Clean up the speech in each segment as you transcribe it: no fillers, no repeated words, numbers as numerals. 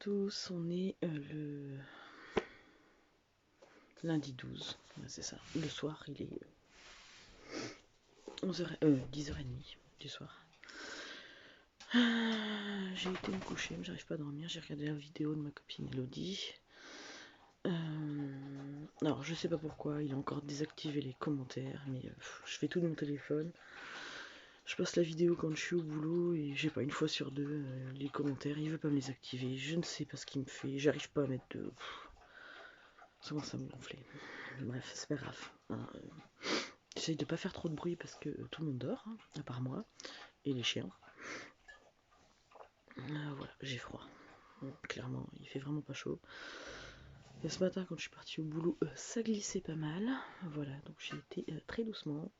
tous, on est le lundi 12, ouais, c'est ça. Le soir, il est 10h30 du soir. J'ai été me coucher, mais j'arrive pas à dormir. J'ai regardé la vidéo de ma copine Elodie. Alors, je sais pas pourquoi, il a encore désactivé les commentaires, mais je fais tout de mon téléphone. Je passe la vidéo quand je suis au boulot et j'ai pas, une fois sur deux, les commentaires, il veut pas me les activer. Je ne sais pas ce qu'il me fait, j'arrive pas à mettre de. Ça commence à me gonfler. Bref, c'est pas grave. J'essaye de pas faire trop de bruit parce que tout le monde dort, hein, à part moi et les chiens. Voilà, j'ai froid. Clairement, il fait vraiment pas chaud. Et ce matin, quand je suis partie au boulot, ça glissait pas mal. Voilà, donc j'ai été très doucement.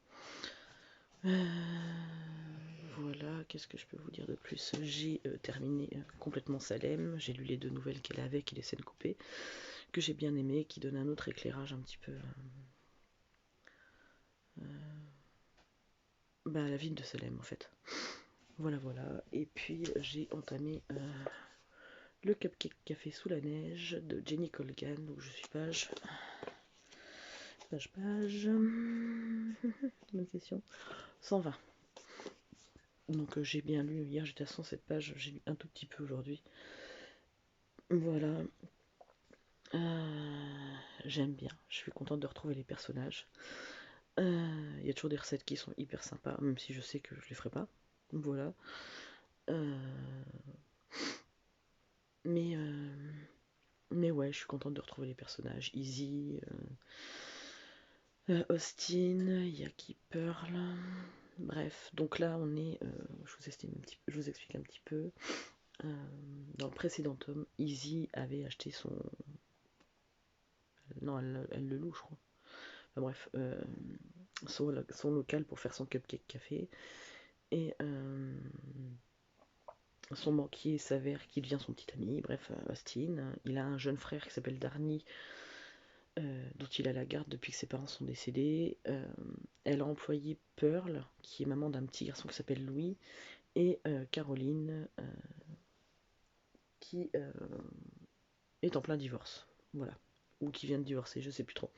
Voilà, qu'est-ce que je peux vous dire de plus? J'ai terminé complètement Salem. J'ai lu les 2 nouvelles qu'elle avait, qui les scènes coupées, que j'ai bien aimé, qui donnent un autre éclairage un petit peu. La ville de Salem en fait. Voilà, voilà. Et puis j'ai entamé le Cupcake Café sous la neige de Jenny Colgan, où je suis page. Bonne question. 120. Donc j'ai bien lu. Hier j'étais à 107 pages, j'ai lu un tout petit peu aujourd'hui. Voilà. J'aime bien. Je suis contente de retrouver les personnages. Il y a toujours des recettes qui sont hyper sympas, même si je sais que je les ferai pas. Voilà. Mais ouais, je suis contente de retrouver les personnages. Izzy, Austin, il y a qui Pearl. Bref, donc là on est, je vous explique un petit peu. Dans le précédent tome, Izzy avait acheté son. Non, elle le loue, je crois. Enfin bref, son local pour faire son cupcake café. Et son banquier s'avère qu'il devient son petit ami. Bref, Austin. Il a un jeune frère qui s'appelle Darny, dont il a la garde depuis que ses parents sont décédés. Elle a employé Pearl, qui est maman d'un petit garçon qui s'appelle Louis, et Caroline, qui est en plein divorce. Voilà. Ou qui vient de divorcer, je sais plus trop.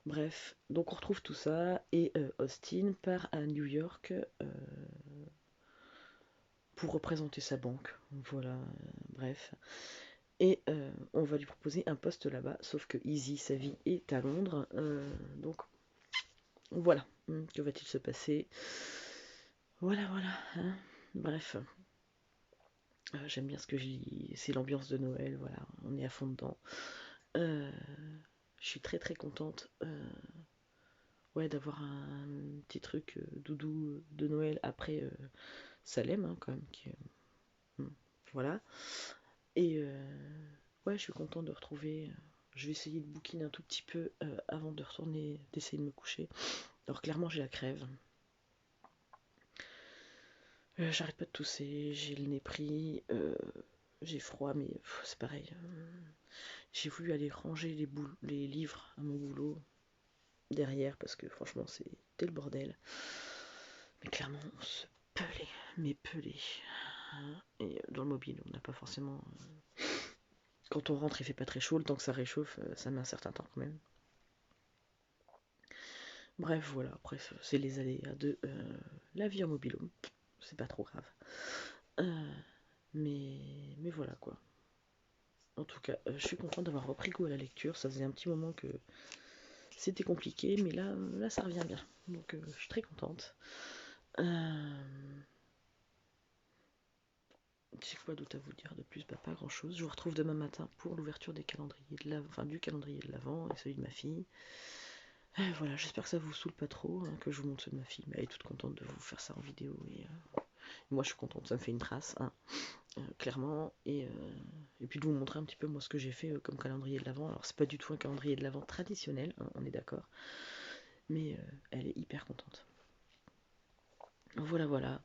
Bref, donc on retrouve tout ça, et Austin part à New York pour représenter sa banque. Voilà, bref. Et on va lui proposer un poste là-bas, sauf que Izzy, sa vie est à Londres. Donc voilà, que va-t-il se passer? Voilà, voilà. Hein. Bref, j'aime bien ce que je lis, c'est l'ambiance de Noël, voilà, on est à fond dedans. Je suis très très contente ouais, d'avoir un petit truc doudou de Noël après Salem, hein, quand même. Voilà. Et ouais, je suis contente de retrouver. Je vais essayer de bouquiner un tout petit peu avant de retourner, d'essayer de me coucher. Alors clairement, j'ai la crève. J'arrête pas de tousser, j'ai le nez pris, j'ai froid, mais c'est pareil. J'ai voulu aller ranger les livres à mon boulot derrière parce que franchement, c'était le bordel. Mais clairement, on se pelait, mais pelait. Et dans le mobile, on n'a pas forcément. Quand on rentre, il fait pas très chaud, le temps que ça réchauffe, ça met un certain temps quand même. Bref, voilà, après, c'est les aléas de la vie en mobilhome. C'est pas trop grave. Mais voilà quoi. En tout cas, je suis contente d'avoir repris goût à la lecture. Ça faisait un petit moment que c'était compliqué, mais là ça revient bien. Donc je suis très contente. J'ai quoi d'autre à vous dire de plus? Pas grand chose. Je vous retrouve demain matin pour l'ouverture des calendriers de l'avant, enfin du calendrier de l'avant et celui de ma fille. Voilà, j'espère que ça vous saoule pas trop, hein, que je vous montre ceux de ma fille. Mais elle est toute contente de vous faire ça en vidéo et moi je suis contente, ça me fait une trace, hein, clairement. Et puis de vous montrer un petit peu moi ce que j'ai fait comme calendrier de l'avant. Alors c'est pas du tout un calendrier de l'avant traditionnel, hein, on est d'accord. Mais elle est hyper contente. Voilà, voilà.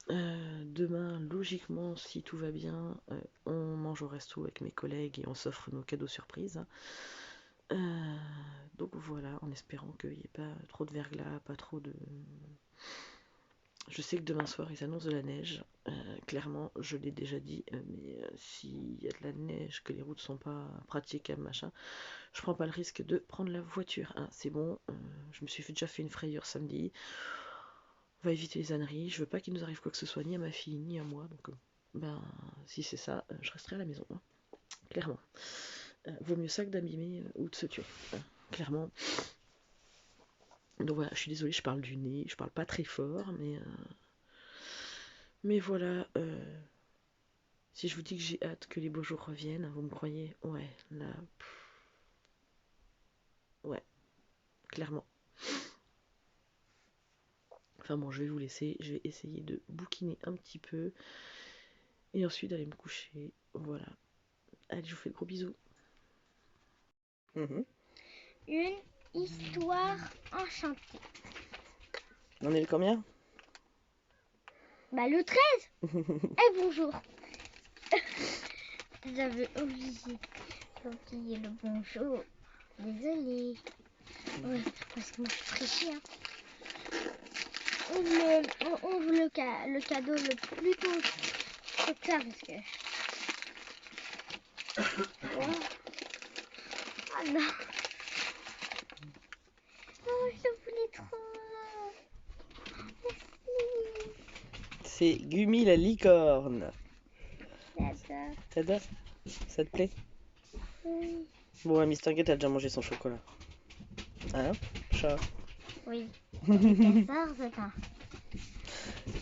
Demain, logiquement, si tout va bien, on mange au resto avec mes collègues et on s'offre nos cadeaux surprises. Donc voilà, en espérant qu'il n'y ait pas trop de verglas, pas trop Je sais que demain soir ils annoncent de la neige. Clairement, je l'ai déjà dit, mais s'il y a de la neige, que les routes sont pas praticables, machin, je prends pas le risque de prendre la voiture. Hein, c'est bon, je me suis déjà fait une frayeur samedi. On va éviter les âneries. Je veux pas qu'il nous arrive quoi que ce soit, ni à ma fille, ni à moi. Donc, ben, si c'est ça, je resterai à la maison. Hein, clairement. Vaut mieux ça que d'abîmer ou de se tuer. Hein, clairement. Donc voilà, je suis désolée, je parle du nez, je parle pas très fort, mais voilà. Si je vous dis que j'ai hâte que les beaux jours reviennent, vous me croyez? Ouais, là, ouais, clairement. Enfin bon, je vais vous laisser, je vais essayer de bouquiner un petit peu et ensuite d'aller me coucher. Voilà. Allez, je vous fais de gros bisous. Une histoire enchantée. On est le combien? Bah le 13. Eh bonjour. J'avais oublié le bonjour. Désolée. Ouais, parce que moi je suis trichée. Hein. On ouvre le cadeau le plus tôt que ça parce que... Ouais. Ah non. Oh, je voulais trop. Merci. C'est Gumi la licorne. J'adore. T'adores? Ça te plaît? Oui. Bon, Miss Tinguette a déjà mangé son chocolat. Hein, chat? Oui. C'est ça, c'est ça.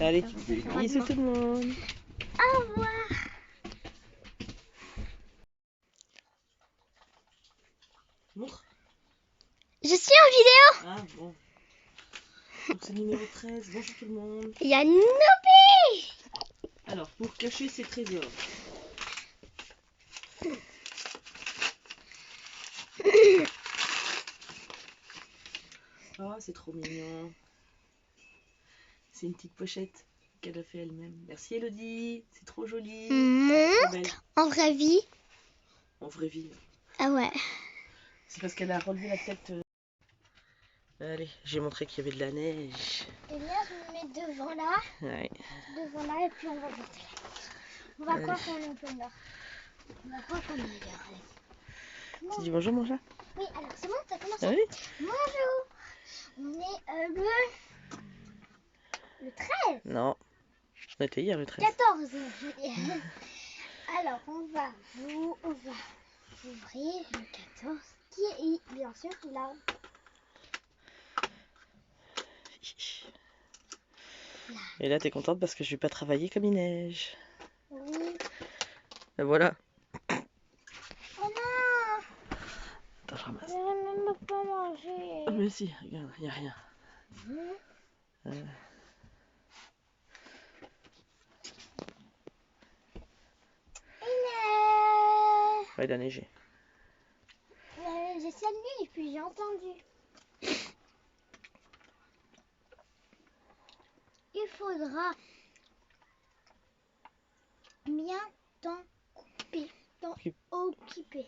Allez, bisous tout le monde. Au revoir. Montre. Je suis en vidéo. Ah bon. Donc c'est numéro 13. Bonjour tout le monde. Il y a Nobi. Alors, pour cacher ses trésors. Oh, c'est trop mignon. C'est une petite pochette qu'elle a fait elle-même. Merci Elodie, c'est trop joli. Trop belle. En vraie vie. En vraie vie. Ah ouais. C'est parce qu'elle a relevé la tête. Allez, j'ai montré qu'il y avait de la neige. Eh bien, je me mets devant là. Ouais. Devant là et puis on va monter. On va croire qu'on est au pôle Nord. On va croire qu'on est ailleurs. Tu dis bonjour mon chat? Oui, alors c'est bon, ça commence. Ah oui? Bonjour. On est le 13. Non. On était hier le 13. 14. Alors, on va ouvrir le 14 qui est bien sûr là. Et là, t'es contente parce que je vais pas travailler comme il neige. Oui. Et voilà. Oh non! Attends, je ramasse. Je vais même pas manger. Oh, mais si, regarde, y a rien. Ouais, il a neigé. J'ai cette nuit et puis j'ai entendu. Il faudra bien t'en occuper.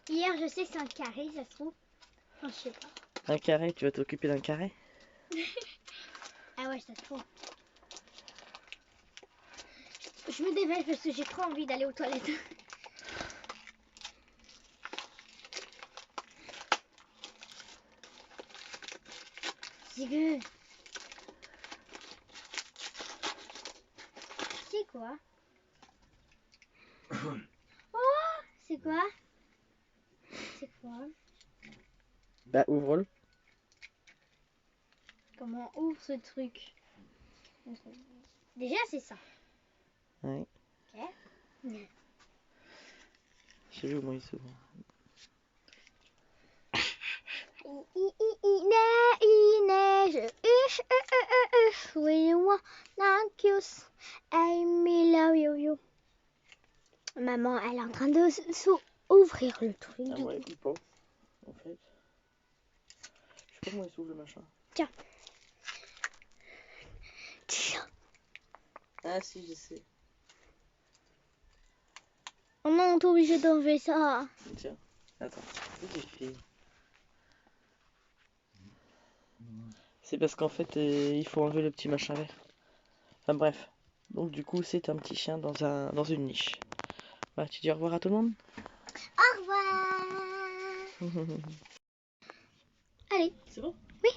Hier, je sais que c'est un carré, ça se trouve. Enfin, je sais pas. Un carré, tu vas t'occuper d'un carré? Ah ouais, ça se trouve. Je me dépêche parce que j'ai trop envie d'aller aux toilettes. C'est quoi? Oh, c'est quoi? C'est quoi? Bah, ouvre-le. Comment on ouvre ce truc? Déjà, c'est ça. Ouais. Ok. J'ai vu comment il s'ouvre. Il neige. We want kiss. I love you. Maman, elle est en train de ouvrir le truc. Ah ouais, il pas. En fait. Je sais pas comment il s'ouvre le machin. Tiens. Ah si, je sais. Oh non, t'es obligé d'enlever ça. Tiens, attends. Où t'es fait? C'est parce qu'en fait, il faut enlever le petit machin vert. Enfin bref. Donc du coup, c'est un petit chien dans une niche. Voilà, tu dis au revoir à tout le monde. Au revoir. Allez. C'est bon? Oui.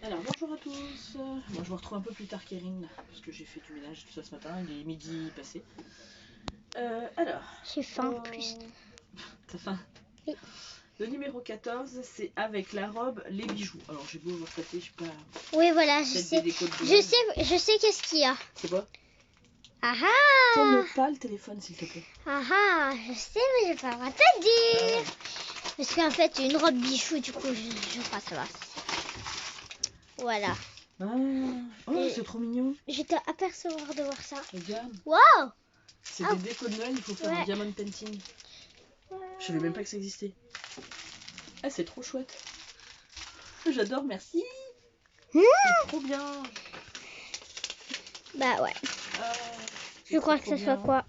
Alors bonjour à tous. Moi je vous retrouve un peu plus tard qu'Erin, parce que j'ai fait du ménage tout ça ce matin, il est midi passé. Alors. J'ai faim en plus. T'as faim? Oui. Le numéro 14, c'est avec la robe, les bijoux. Alors j'ai beau vous retaper, je suis pas. Oui, voilà, je sais. Je sais qu'est-ce qu'il y a. C'est quoi? Ah ah. Tourne pas le téléphone s'il te plaît. Ah ah, je sais, mais je vais pas le droit de te dire. Parce qu'en fait, une robe bijoux, du coup, je crois que ça va. Voilà. Ah. Oh, c'est trop mignon. J'étais apercevoir de voir ça. Regarde. Waouh. C'est des décos de Noël, il faut faire un diamond painting. Je savais même pas que ça existait. Ah, c'est trop chouette. J'adore, merci. C'est trop bien. Bah ouais. Je crois que ça soit quoi.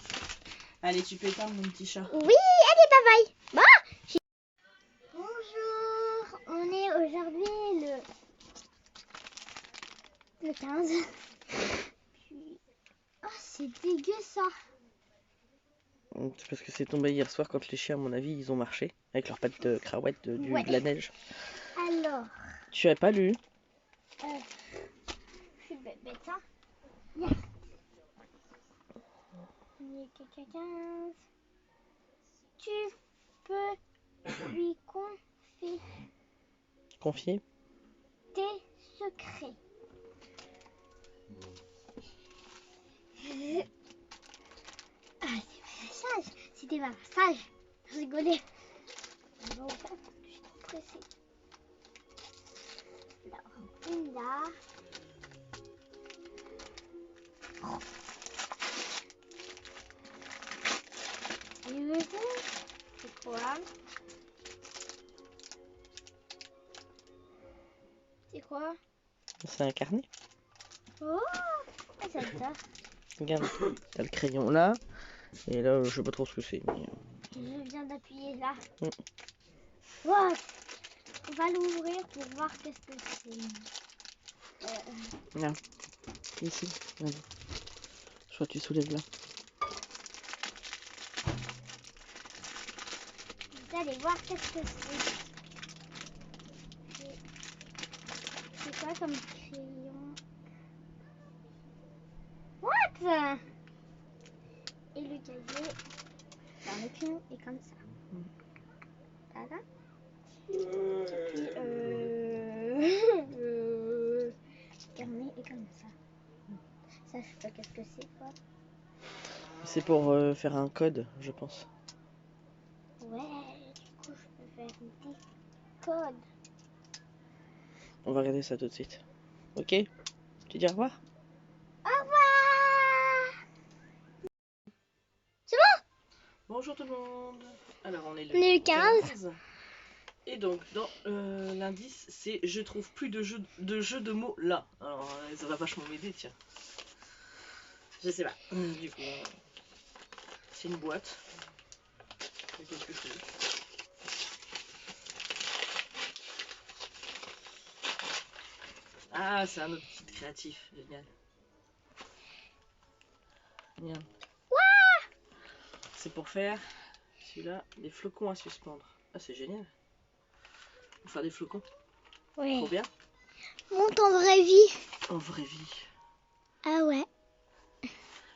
Allez, tu peux éteindre mon petit chat. Oui, allez, bye bye. Bah. Bonjour, on est aujourd'hui le 15. Ah, c'est dégueu ça. C'est parce que c'est tombé hier soir quand les chiens, à mon avis, ils ont marché avec leurs pattes de craouette de la neige. Alors. Tu as pas lu? Je suis bête, hein. Il est 15. Tu peux lui Confier? tes secrets. Ah, c'est pas sage. C'était pas sage. Je rigolais. Je suis trop pressée. Alors, une là. C'est quoi? C'est quoi? C'est un carnet. Oh, ça. Regarde, t'as le crayon là. Et là, je sais pas trop ce que c'est. Mais... Je viens d'appuyer là. Wow. On va l'ouvrir pour voir qu'est-ce que c'est. Là. Ici. Vas-y. Je crois que tu soulèves là. Vous allez voir qu'est-ce que c'est. C'est quoi comme crayon? What? Et le cahier, le crayon est comme ça. Voilà. Le carnet est comme ça. Ça, je sais pas qu'est-ce que c'est quoi. C'est pour faire un code, je pense. Ouais, du coup, je peux faire des codes. On va regarder ça tout de suite. Ok? Tu dis au revoir? Au revoir. C'est bon? Bonjour tout le monde. Alors on est le 15. Et donc dans l'indice c'est je trouve plus de jeux de mots là. Alors ça va vachement m'aider tiens. Je sais pas. Du coup c'est une boîte. Il y a quelque chose. Ah c'est un autre kit créatif. Génial. Bien. C'est pour faire celui-là des flocons à suspendre. Ah c'est génial. Pour faire des flocons. Ouais. Trop bien. Monte en vraie vie. En vraie vie. Ah ouais.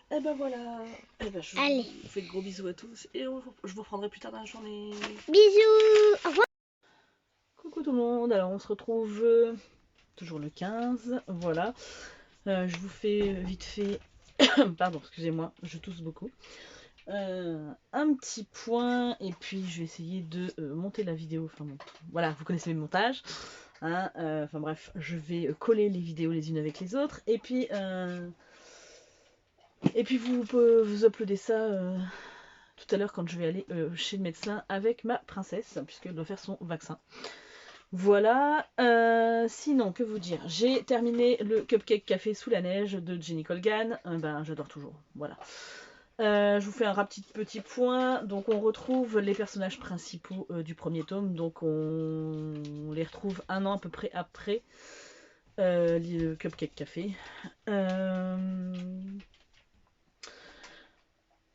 Et ben voilà. Et ben je Allez. vous fais de gros bisous à tous et je vous reprendrai plus tard dans la journée. Bisous. Au revoir. Coucou tout le monde. Alors on se retrouve toujours le 15. Voilà. Je vous fais vite fait. Pardon, excusez-moi, je tousse beaucoup. Un petit point et puis je vais essayer de monter la vidéo. Enfin bon, voilà, vous connaissez le montage. Hein, enfin bref, je vais coller les vidéos les unes avec les autres et puis vous uploader ça tout à l'heure quand je vais aller chez le médecin avec ma princesse puisqu'elle doit faire son vaccin. Voilà, sinon que vous dire, j'ai terminé le cupcake café sous la neige de Jenny Colgan, ben j'adore toujours, voilà. Je vous fais un rapide petit point. Donc on retrouve les personnages principaux du premier tome. Donc on les retrouve un an à peu près après le Cupcake Café.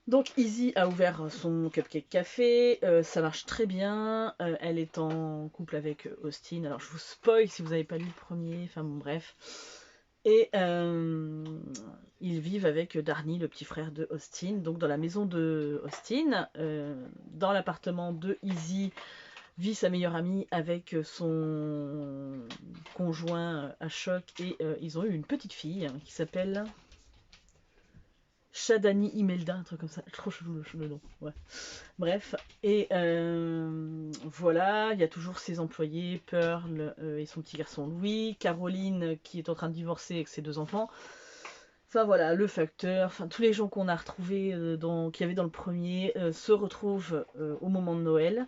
Donc Izzy a ouvert son Cupcake Café, ça marche très bien, elle est en couple avec Austin, alors je vous spoil si vous n'avez pas lu le premier, enfin bon bref. Et ils vivent avec Darnie, le petit frère de Austin, donc dans la maison de Austin, dans l'appartement de Izzy vit sa meilleure amie avec son conjoint à choc et ils ont eu une petite fille qui s'appelle Shadani Imelda, un truc comme ça, trop chelou le nom. Ouais. Bref, et voilà, il y a toujours ses employés, Pearl et son petit garçon Louis, Caroline qui est en train de divorcer avec ses 2 enfants. Enfin voilà, le facteur, enfin tous les gens qu'on a retrouvés, qu'il y avait dans le premier, se retrouvent au moment de Noël.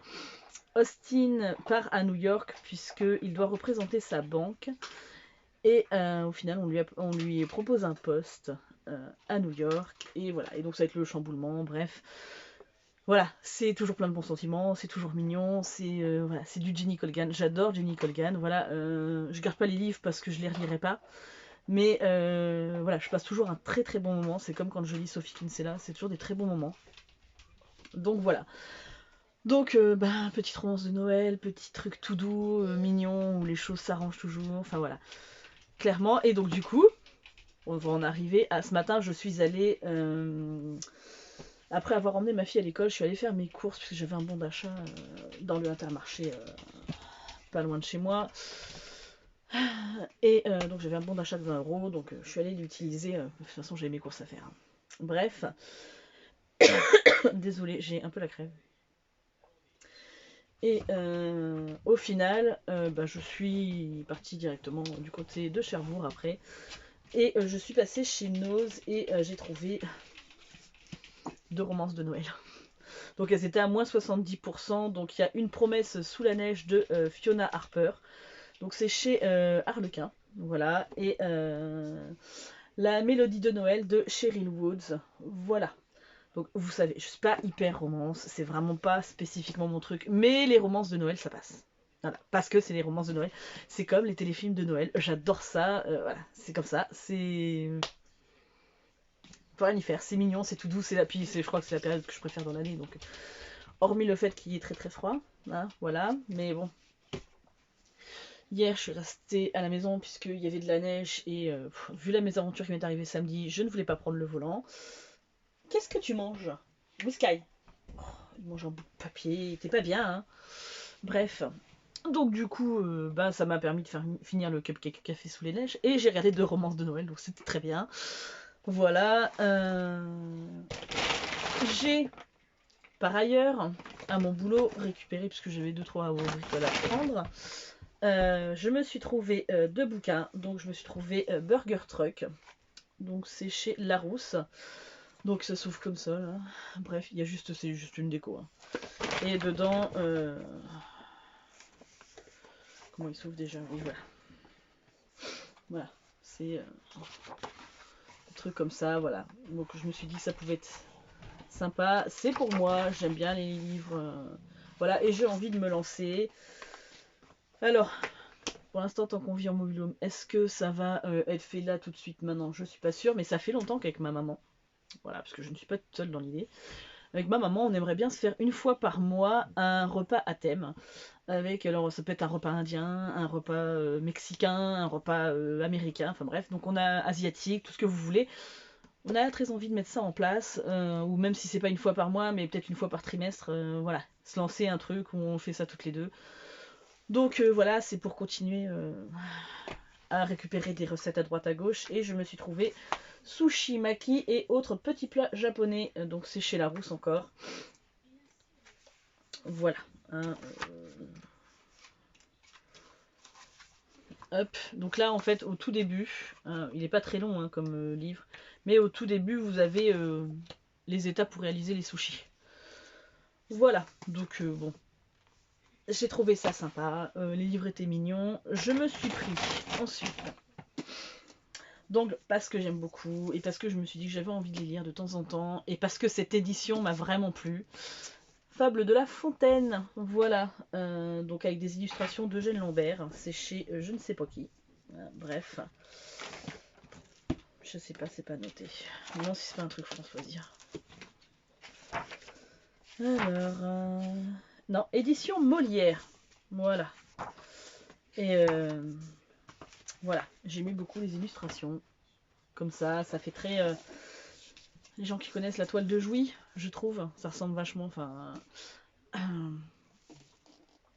Austin part à New York puisqu'il doit représenter sa banque. Et au final, on lui propose un poste à New York. Et voilà, et donc ça va être le chamboulement, bref. Voilà, c'est toujours plein de bons sentiments, c'est toujours mignon, c'est voilà, c'est du Jenny Colgan. J'adore Jenny Colgan. Voilà, je garde pas les livres parce que je les relirai pas. Mais voilà, je passe toujours un très très bon moment. C'est comme quand je lis Sophie Kinsella, c'est toujours des très bons moments. Donc voilà. Donc, petite romance de Noël, petit truc tout doux, mignon, où les choses s'arrangent toujours, enfin voilà. Clairement, et donc du coup, on va en arriver à ce matin, je suis allée, après avoir emmené ma fille à l'école, je suis allée faire mes courses, puisque j'avais un bon d'achat dans le Intermarché, pas loin de chez moi. Et donc j'avais un bon d'achat de 20 €, donc je suis allée l'utiliser, de toute façon j'avais mes courses à faire. Bref, désolée, j'ai un peu la crève. Et au final, je suis partie directement du côté de Cherbourg après. Et je suis passée chez Nose et j'ai trouvé 2 romances de Noël. Donc elles étaient à moins 70%. Donc il y a Une promesse sous la neige de Fiona Harper. Donc c'est chez Harlequin. Voilà. Et La mélodie de Noël de Cheryl Woods. Voilà. Donc vous savez, je suis pas hyper romance, c'est vraiment pas spécifiquement mon truc, mais les romances de Noël ça passe. Voilà, parce que c'est les romances de Noël, c'est comme les téléfilms de Noël, j'adore ça, voilà, c'est comme ça, c'est... Faut rien y faire, c'est mignon, c'est tout doux, puis je crois que c'est la période que je préfère dans l'année, donc hormis le fait qu'il est très très froid, hein, voilà, mais bon. Hier je suis restée à la maison puisqu'il y avait de la neige et vu la mésaventure qui m'est arrivée samedi, je ne voulais pas prendre le volant. Qu'est-ce que tu manges? Whisky. Il mange un bout de papier, t'es pas bien, hein. Bref. Donc du coup, ça m'a permis de finir le cupcake café sous les neiges. Et j'ai regardé 2 romances de Noël, donc c'était très bien. Voilà. J'ai, par ailleurs, à mon boulot, récupéré, puisque j'avais 2-3 bricoles à prendre, je me suis trouvé 2 bouquins. Donc je me suis trouvé Burger Truck. Donc c'est chez Larousse. Donc ça s'ouvre comme ça, là. Bref, c'est juste une déco, hein. Et dedans, comment il s'ouvre déjà? Oui, voilà. Voilà, c'est un truc comme ça, voilà. Donc je me suis dit ça pouvait être sympa. C'est pour moi, j'aime bien les livres. Voilà, et j'ai envie de me lancer. Alors, pour l'instant, tant qu'on vit en mobil-home, est-ce que ça va être fait là tout de suite maintenant? Je suis pas sûre, mais ça fait longtemps qu'avec ma maman. Voilà, parce que je ne suis pas toute seule dans l'idée. Avec ma maman, on aimerait bien se faire une fois par mois un repas à thème. Avec, alors ça peut être un repas indien, un repas mexicain, un repas américain, enfin bref. Donc on a asiatique, tout ce que vous voulez. On a très envie de mettre ça en place, ou même si c'est pas une fois par mois, mais peut-être une fois par trimestre, voilà. Se lancer un truc où on fait ça toutes les deux. Donc voilà, c'est pour continuer à récupérer des recettes à droite à gauche. Et je me suis trouvé sushi, maki et autres petits plats japonais. Donc c'est chez Larousse encore. Voilà. Hein, hop. Donc là en fait au tout début, il n'est pas très long hein, comme livre, mais au tout début vous avez les étapes pour réaliser les sushis. Voilà. Donc bon. J'ai trouvé ça sympa. Les livres étaient mignons. Je me suis pris ensuite. Donc parce que j'aime beaucoup et parce que je me suis dit que j'avais envie de les lire de temps en temps et parce que cette édition m'a vraiment plu. Fable de La Fontaine, voilà, donc avec des illustrations d'Eugène Lambert, c'est chez je ne sais pas qui. Bref. Je sais pas, c'est pas noté. Non, si c'est pas un truc Françoisien. Alors... Non, édition Molière. Voilà. Et voilà, j'ai mis beaucoup les illustrations. Comme ça fait très... les gens qui connaissent la toile de Jouy, je trouve, ça ressemble vachement, enfin...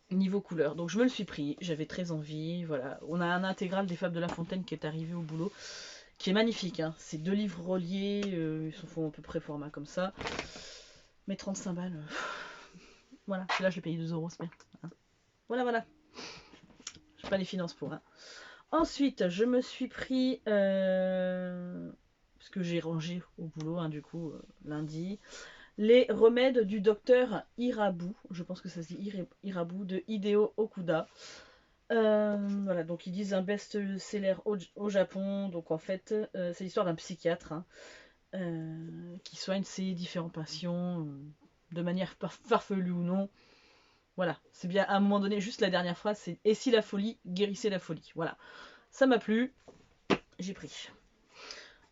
niveau couleur. Donc je me le suis pris, j'avais très envie, voilà. On a un intégral des Fables de La Fontaine qui est arrivé au boulot, qui est magnifique, hein. C'est 2 livres reliés, ils se font à peu près format comme ça. Mais 35 balles, voilà, là je l'ai payé 2 euros, c'est bien. Hein. Voilà. J'ai pas les finances pour, hein. Ensuite, je me suis pris, parce que j'ai rangé au boulot, hein, du coup, lundi, les remèdes du docteur Irabu, je pense que ça se dit Irabu, de Hideo Okuda. Voilà, donc ils disent un best-seller au Japon, donc en fait, c'est l'histoire d'un psychiatre, hein, qui soigne ses différents patients, de manière farfelue ou non. Voilà, c'est bien à un moment donné, juste la dernière phrase, c'est « Et si la folie guérissait la folie ?» Voilà, ça m'a plu, j'ai pris.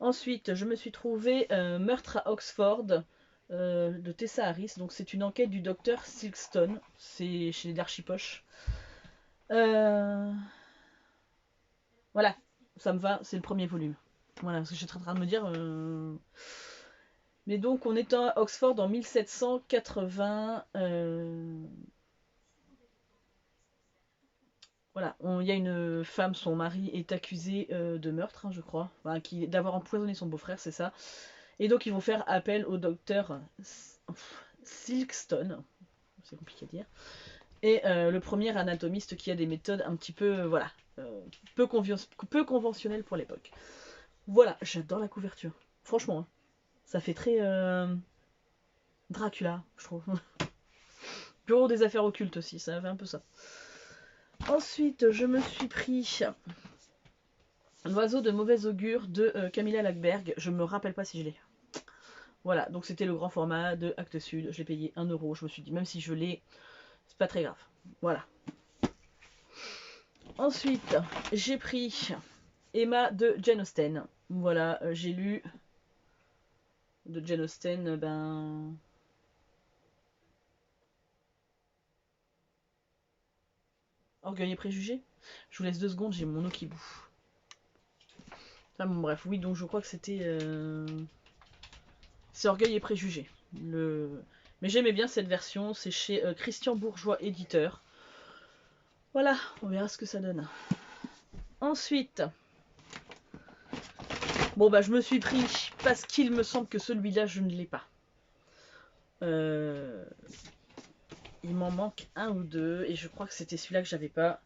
Ensuite, je me suis trouvé Meurtre à Oxford de Tessa Harris. Donc c'est une enquête du docteur Silkstone. C'est chez Darchipoche. Voilà, ça me va, c'est le premier volume. Voilà, parce que je suis en train de me dire... Mais donc on est à Oxford en 1780. Voilà, il y a une femme, son mari est accusé de meurtre, hein, je crois. Enfin, d'avoir empoisonné son beau-frère, c'est ça. Et donc ils vont faire appel au docteur Silkstone, c'est compliqué à dire, et le premier anatomiste qui a des méthodes un petit peu, voilà, peu conventionnelles pour l'époque. Voilà, j'adore la couverture. Franchement, hein, ça fait très Dracula, je trouve. Bureau des affaires occultes aussi, ça fait un peu ça. Ensuite, je me suis pris L'oiseau de mauvais augure de Camilla Lackberg. Je me rappelle pas si je l'ai. Voilà, donc c'était le grand format de Actes Sud. Je l'ai payé 1 euro. Je me suis dit, même si je l'ai, c'est pas très grave. Voilà. Ensuite, j'ai pris Emma de Jane Austen. Voilà, j'ai lu de Jane Austen, ben... Orgueil et préjugé. Je vous laisse 2 secondes, j'ai mon eau qui bouffe. Enfin bon, bref, oui, donc je crois que c'était... C'est Orgueil et préjugé. Mais j'aimais bien cette version, c'est chez Christian Bourgeois, éditeur. Voilà, on verra ce que ça donne. Ensuite, bon bah je me suis pris, parce qu'il me semble que celui-là je ne l'ai pas. Il m'en manque 1 ou 2, et je crois que c'était celui-là que j'avais pas.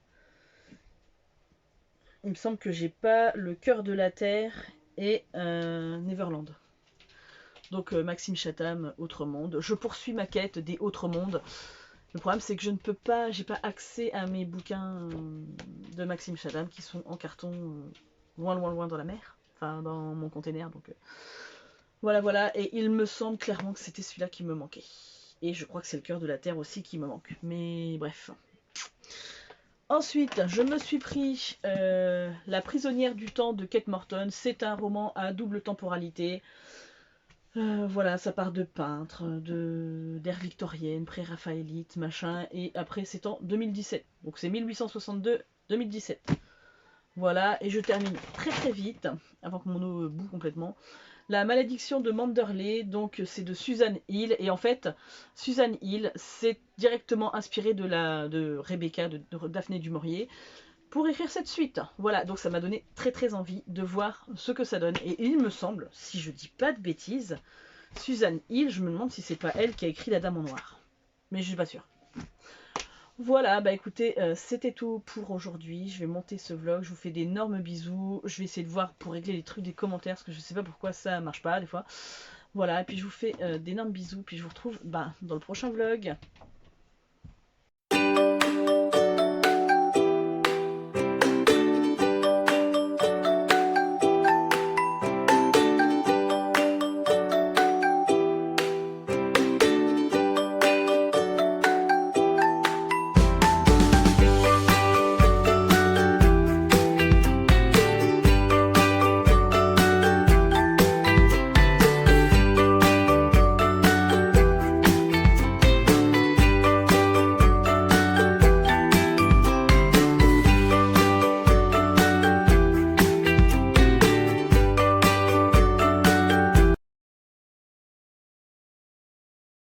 Il me semble que j'ai pas Le Cœur de la Terre et Neverland. Donc Maxime Chatham, Autre Monde. Je poursuis ma quête des Autres Mondes. Le problème c'est que je ne peux pas, j'ai pas accès à mes bouquins de Maxime Chatham qui sont en carton loin dans la mer. Enfin dans mon container, donc voilà. Et il me semble clairement que c'était celui-là qui me manquait. Et je crois que c'est Le Cœur de la Terre aussi qui me manque. Mais bref. Ensuite, je me suis pris La prisonnière du temps de Kate Morton. C'est un roman à double temporalité. Voilà, ça part de peintres, d'ère victorienne, pré-raphaélite, machin, et après c'est en 2017. Donc c'est 1862-2017. Voilà, et je termine très vite, avant que mon eau boue complètement. La malédiction de Manderley, donc c'est de Susan Hill, et en fait, Susan Hill, c'est directement inspiré de Rebecca, de Daphné du Maurier, pour écrire cette suite. Voilà, donc ça m'a donné très envie de voir ce que ça donne. Et il me semble, si je dis pas de bêtises, Susan Hill, je me demande si c'est pas elle qui a écrit La Dame en Noir. Mais je suis pas sûre. Voilà, bah écoutez, c'était tout pour aujourd'hui. Je vais monter ce vlog, je vous fais d'énormes bisous. Je vais essayer de voir pour régler les trucs des commentaires, parce que je sais pas pourquoi ça marche pas des fois. Voilà, et puis je vous fais d'énormes bisous, puis je vous retrouve dans le prochain vlog.